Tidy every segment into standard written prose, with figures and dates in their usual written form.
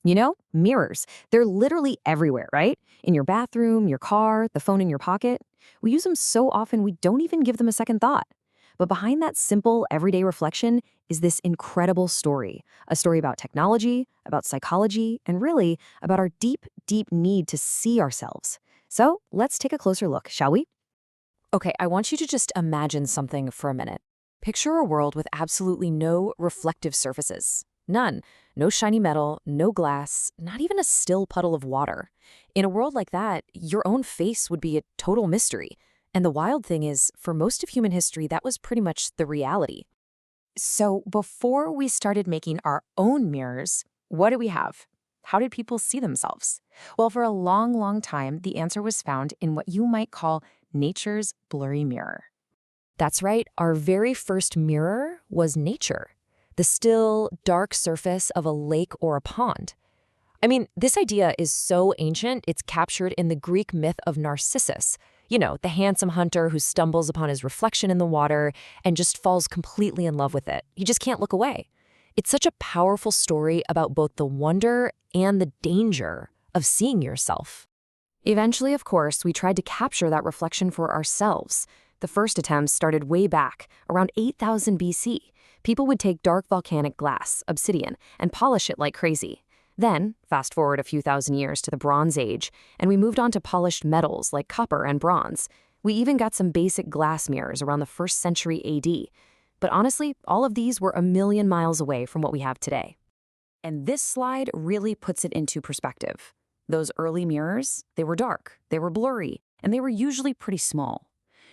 Mirrors. They're literally everywhere, right? In your bathroom, your car, the phone in your pocket. We use them so often we don't even give them a second thought. But behind that simple, everyday reflection is this incredible story. A story about technology, about psychology, and really about our deep, deep need to see ourselves. So let's take a closer look, shall we? Okay, I want you to just imagine something for a minute. Picture a world with absolutely no reflective surfaces. None. No shiny metal, no glass, not even a still puddle of water. In a world like that, your own face would be a total mystery. And the wild thing is, for most of human history, that was pretty much the reality. So before we started making our own mirrors, what do we have? How did people see themselves? Well, for a long, long time, the answer was found in what you might call nature's blurry mirror. That's right, our very first mirror was nature. The still, dark surface of a lake or a pond. I mean, this idea is so ancient, it's captured in the Greek myth of Narcissus. The handsome hunter who stumbles upon his reflection in the water and just falls completely in love with it. He just can't look away. It's such a powerful story about both the wonder and the danger of seeing yourself. Eventually, of course, we tried to capture that reflection for ourselves. The first attempts started way back, around 8000 BC. People would take dark volcanic glass, obsidian, and polish it like crazy. Then, fast forward a few thousand years to the Bronze Age, and we moved on to polished metals like copper and bronze. We even got some basic glass mirrors around the 1st century AD. But honestly, all of these were a million miles away from what we have today. And this slide really puts it into perspective. Those early mirrors, they were dark, they were blurry, and they were usually pretty small.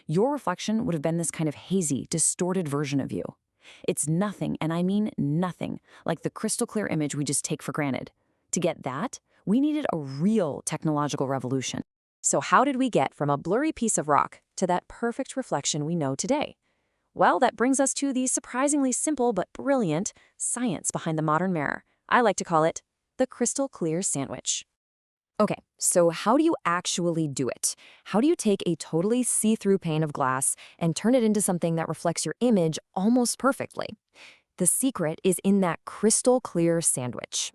Your reflection would have been this kind of hazy, distorted version of you. It's nothing, and I mean nothing, like the crystal clear image we just take for granted. To get that, we needed a real technological revolution. So how did we get from a blurry piece of rock to that perfect reflection we know today? Well, that brings us to the surprisingly simple but brilliant science behind the modern mirror. I like to call it the crystal clear sandwich. Okay, so how do you actually do it? How do you take a totally see-through pane of glass and turn it into something that reflects your image almost perfectly? The secret is in that crystal clear sandwich.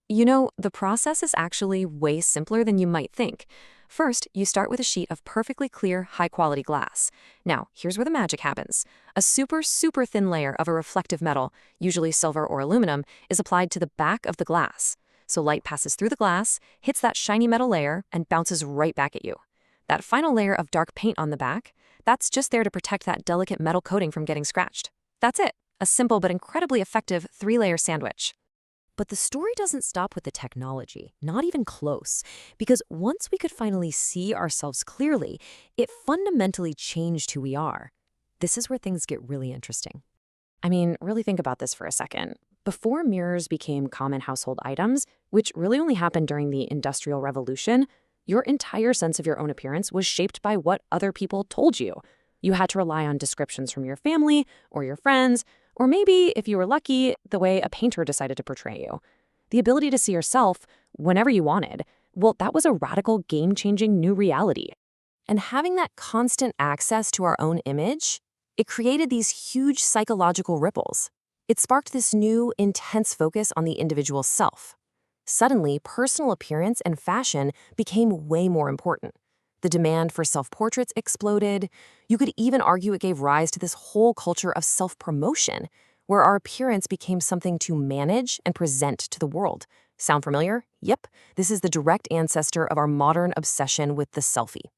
The process is actually way simpler than you might think. First, you start with a sheet of perfectly clear, high-quality glass. Now, here's where the magic happens. A super, super thin layer of a reflective metal, usually silver or aluminum, is applied to the back of the glass. So light passes through the glass, hits that shiny metal layer, and bounces right back at you. That final layer of dark paint on the back, that's just there to protect that delicate metal coating from getting scratched. That's it, a simple but incredibly effective 3-layer sandwich. But the story doesn't stop with the technology, not even close, because once we could finally see ourselves clearly, it fundamentally changed who we are. This is where things get really interesting. I mean, really think about this for a second. Before mirrors became common household items, which really only happened during the Industrial Revolution, your entire sense of your own appearance was shaped by what other people told you. You had to rely on descriptions from your family or your friends, or maybe, if you were lucky, the way a painter decided to portray you. The ability to see yourself whenever you wanted, well, that was a radical, game-changing new reality. And having that constant access to our own image, it created these huge psychological ripples. It sparked this new, intense focus on the individual self. Suddenly, personal appearance and fashion became way more important. The demand for self-portraits exploded. You could even argue it gave rise to this whole culture of self-promotion, where our appearance became something to manage and present to the world. Sound familiar? Yep, this is the direct ancestor of our modern obsession with the selfie.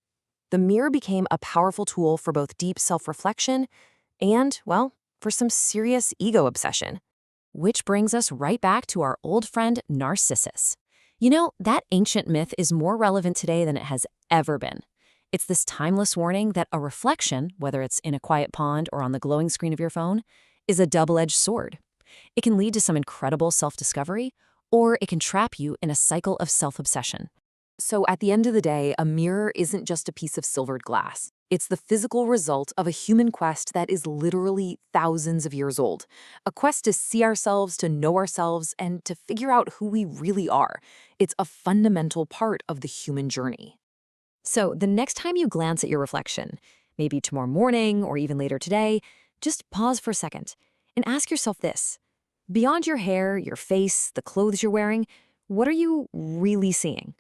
The mirror became a powerful tool for both deep self-reflection and, well, for some serious ego obsession. Which brings us right back to our old friend Narcissus. That ancient myth is more relevant today than it has ever been. It's this timeless warning that a reflection, whether it's in a quiet pond or on the glowing screen of your phone, is a double-edged sword. It can lead to some incredible self-discovery, or it can trap you in a cycle of self-obsession. So at the end of the day, a mirror isn't just a piece of silvered glass. It's the physical result of a human quest that is literally thousands of years old. A quest to see ourselves, to know ourselves, and to figure out who we really are. It's a fundamental part of the human journey. So the next time you glance at your reflection, maybe tomorrow morning or even later today, just pause for a second and ask yourself this. Beyond your hair, your face, the clothes you're wearing, What are you really seeing?